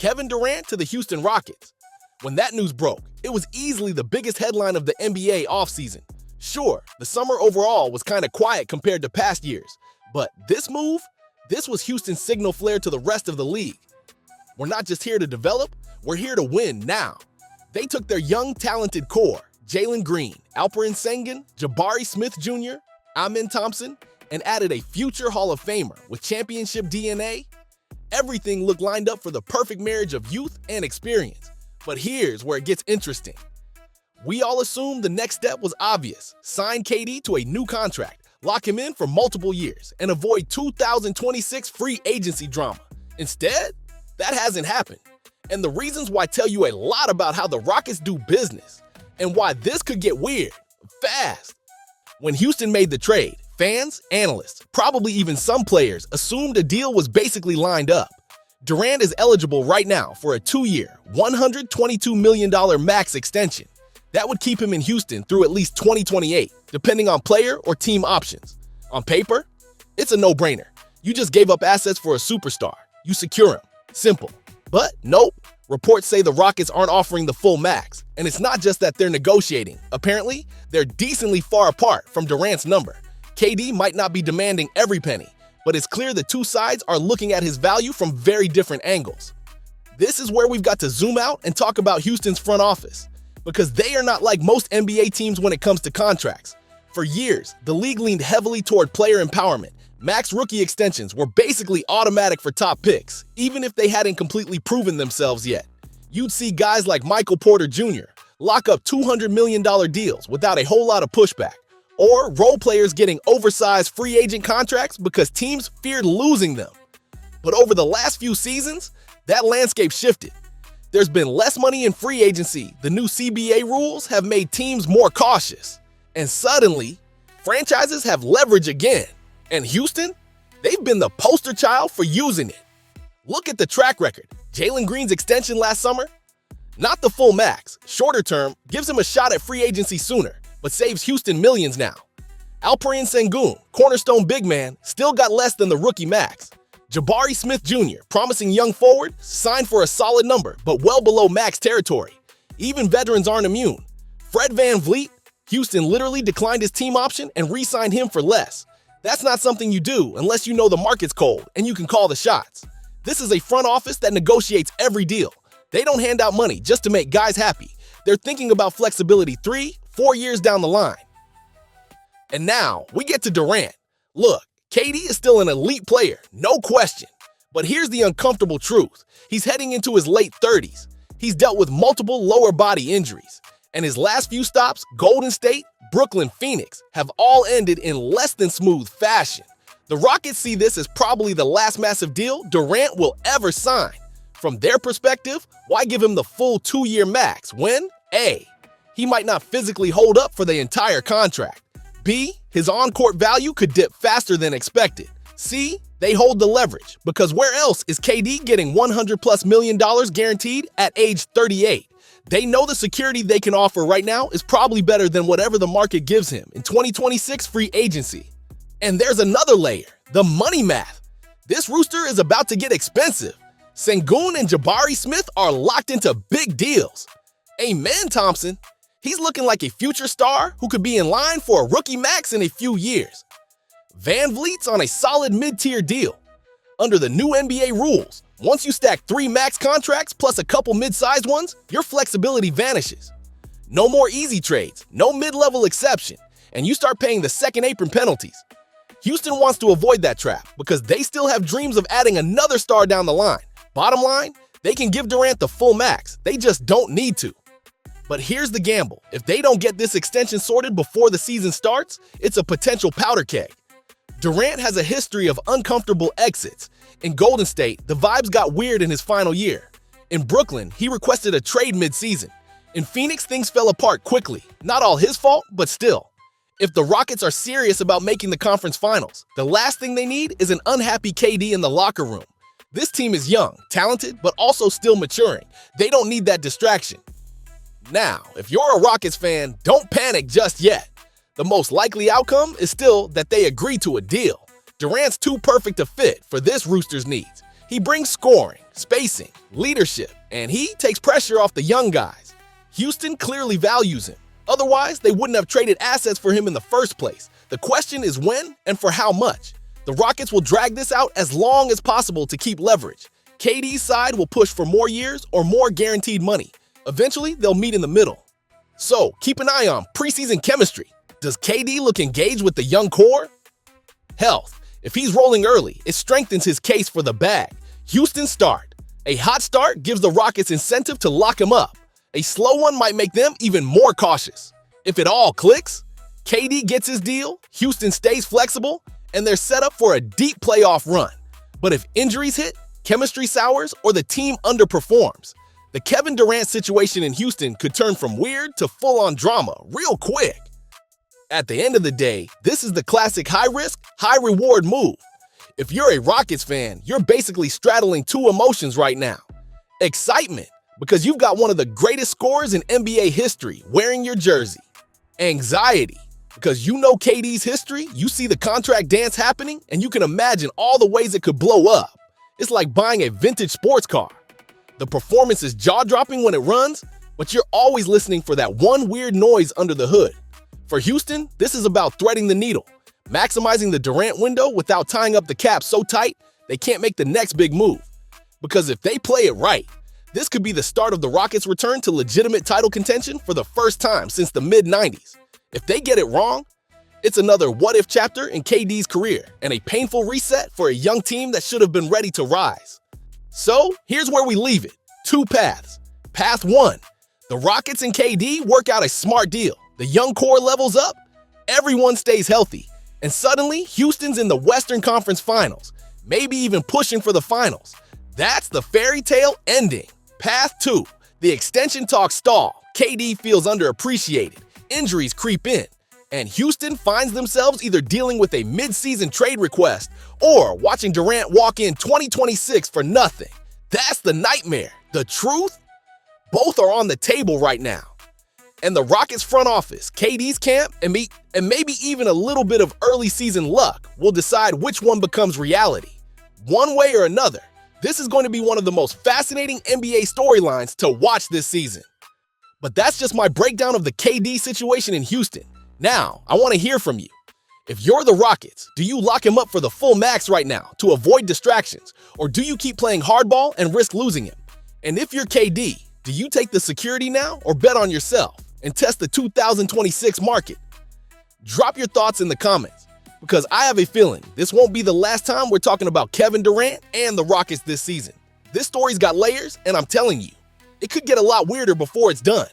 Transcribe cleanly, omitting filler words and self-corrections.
Kevin Durant to the Houston Rockets. When that news broke, it was easily the biggest headline of the NBA offseason. Sure, the summer overall was kind of quiet compared to past years, but this was Houston's signal flare to the rest of the league. We're not just here to develop, we're here to win now. They took their young, talented core, Jalen Green, Alperen Sengun, Jabari Smith Jr., Amen Thompson, and added a future Hall of Famer with championship DNA. Everything looked lined up for the perfect marriage of youth and experience. But here's where it gets interesting. We all assumed the next step was obvious. Sign KD to a new contract, lock him in for multiple years, and avoid 2026 free agency drama. Instead, that hasn't happened. And the reasons why tell you a lot about how the Rockets do business and why this could get weird fast. When Houston made the trade, fans, analysts, probably even some players assumed a deal was basically lined up. Durant is eligible right now for a 2-year, $122 million max extension. That would keep him in Houston through at least 2028, depending on player or team options. On paper, it's a no-brainer. You just gave up assets for a superstar. You secure him. Simple. But nope, reports say the Rockets aren't offering the full max. And it's not just that they're negotiating. Apparently, they're decently far apart from Durant's number. KD might not be demanding every penny, but it's clear the two sides are looking at his value from very different angles. This is where we've got to zoom out and talk about Houston's front office, because they are not like most NBA teams when it comes to contracts. For years, the league leaned heavily toward player empowerment. Max rookie extensions were basically automatic for top picks, even if they hadn't completely proven themselves yet. You'd see guys like Michael Porter Jr. lock up $200 million deals without a whole lot of pushback, or role players getting oversized free agent contracts because teams feared losing them. But over the last few seasons, that landscape shifted. There's been less money in free agency. The new CBA rules have made teams more cautious. And suddenly, franchises have leverage again. And Houston, they've been the poster child for using it. Look at the track record. Jalen Green's extension last summer? Not the full max. Shorter term gives him a shot at free agency sooner, but saves Houston millions now. Alperen Sengun, cornerstone big man, still got less than the rookie max. Jabari Smith Jr., promising young forward, signed for a solid number, but well below max territory. Even veterans aren't immune. Fred VanVleet, Houston literally declined his team option and re-signed him for less. That's not something you do unless you know the market's cold and you can call the shots. This is a front office that negotiates every deal. They don't hand out money just to make guys happy. They're thinking about flexibility 3-4 years down the line. And now we get to Durant. Look, KD is still an elite player, no question. But here's the uncomfortable truth. He's heading into his late 30s. He's dealt with multiple lower body injuries. And his last few stops, Golden State, Brooklyn, Phoenix, have all ended in less than smooth fashion. The Rockets see this as probably the last massive deal Durant will ever sign. From their perspective, why give him the full 2-year max when A, he might not physically hold up for the entire contract, B, his on-court value could dip faster than expected, C, they hold the leverage, because where else is KD getting $100+ million guaranteed at age 38? They know the security they can offer right now is probably better than whatever the market gives him in 2026 free agency. And there's another layer, the money math. This rooster is about to get expensive. Sengun and Jabari Smith are locked into big deals. Amen Thompson, he's looking like a future star who could be in line for a rookie max in a few years. VanVleet's on a solid mid-tier deal. Under the new NBA rules, once you stack 3 max contracts plus a couple mid-sized ones, your flexibility vanishes. No more easy trades, no mid-level exception, and you start paying the second apron penalties. Houston wants to avoid that trap because they still have dreams of adding another star down the line. Bottom line, they can give Durant the full max, they just don't need to. But here's the gamble. If they don't get this extension sorted before the season starts, it's a potential powder keg. Durant has a history of uncomfortable exits. In Golden State, the vibes got weird in his final year. In Brooklyn, he requested a trade mid-season. In Phoenix, things fell apart quickly. Not all his fault, but still. If the Rockets are serious about making the conference finals, the last thing they need is an unhappy KD in the locker room. This team is young, talented, but also still maturing. They don't need that distraction. Now, if you're a Rockets fan, don't panic just yet. The most likely outcome is still that they agree to a deal. Durant's too perfect a fit for this Roosters' needs. He brings scoring, spacing, leadership, and he takes pressure off the young guys. Houston clearly values him. Otherwise, they wouldn't have traded assets for him in the first place. The question is when and for how much. The Rockets will drag this out as long as possible to keep leverage. KD's side will push for more years or more guaranteed money. Eventually, they'll meet in the middle. So, keep an eye on preseason chemistry. Does KD look engaged with the young core? Health. If he's rolling early, it strengthens his case for the bag. Houston start. A hot start gives the Rockets incentive to lock him up. A slow one might make them even more cautious. If it all clicks, KD gets his deal, Houston stays flexible, and they're set up for a deep playoff run. But if injuries hit, chemistry sours, or the team underperforms, the Kevin Durant situation in Houston could turn from weird to full-on drama real quick. At the end of the day, this is the classic high-risk, high-reward move. If you're a Rockets fan, you're basically straddling two emotions right now. Excitement, because you've got one of the greatest scorers in NBA history wearing your jersey. Anxiety, because you know KD's history, you see the contract dance happening, and you can imagine all the ways it could blow up. It's like buying a vintage sports car. The performance is jaw-dropping when it runs, but you're always listening for that one weird noise under the hood. For Houston, this is about threading the needle, maximizing the Durant window without tying up the cap so tight they can't make the next big move. Because if they play it right, this could be the start of the Rockets' return to legitimate title contention for the first time since the mid-90s. If they get it wrong, it's another what-if chapter in KD's career and a painful reset for a young team that should have been ready to rise. So, here's where we leave it. Two paths. Path 1. The Rockets and KD work out a smart deal. The young core levels up, everyone stays healthy, and suddenly Houston's in the Western Conference Finals, maybe even pushing for the finals. That's the fairy tale ending. Path 2. The extension talks stall, KD feels underappreciated, injuries creep in, and Houston finds themselves either dealing with a mid-season trade request or watching Durant walk in 2026 for nothing. That's the nightmare. The truth? Both are on the table right now. And the Rockets front office, KD's camp, and maybe even a little bit of early season luck will decide which one becomes reality. One way or another, this is going to be one of the most fascinating NBA storylines to watch this season. But that's just my breakdown of the KD situation in Houston. Now, I want to hear from you. If you're the Rockets, do you lock him up for the full max right now to avoid distractions, or do you keep playing hardball and risk losing him? And if you're KD, do you take the security now or bet on yourself and test the 2026 market? Drop your thoughts in the comments, because I have a feeling this won't be the last time we're talking about Kevin Durant and the Rockets this season. This story's got layers, and I'm telling you, it could get a lot weirder before it's done.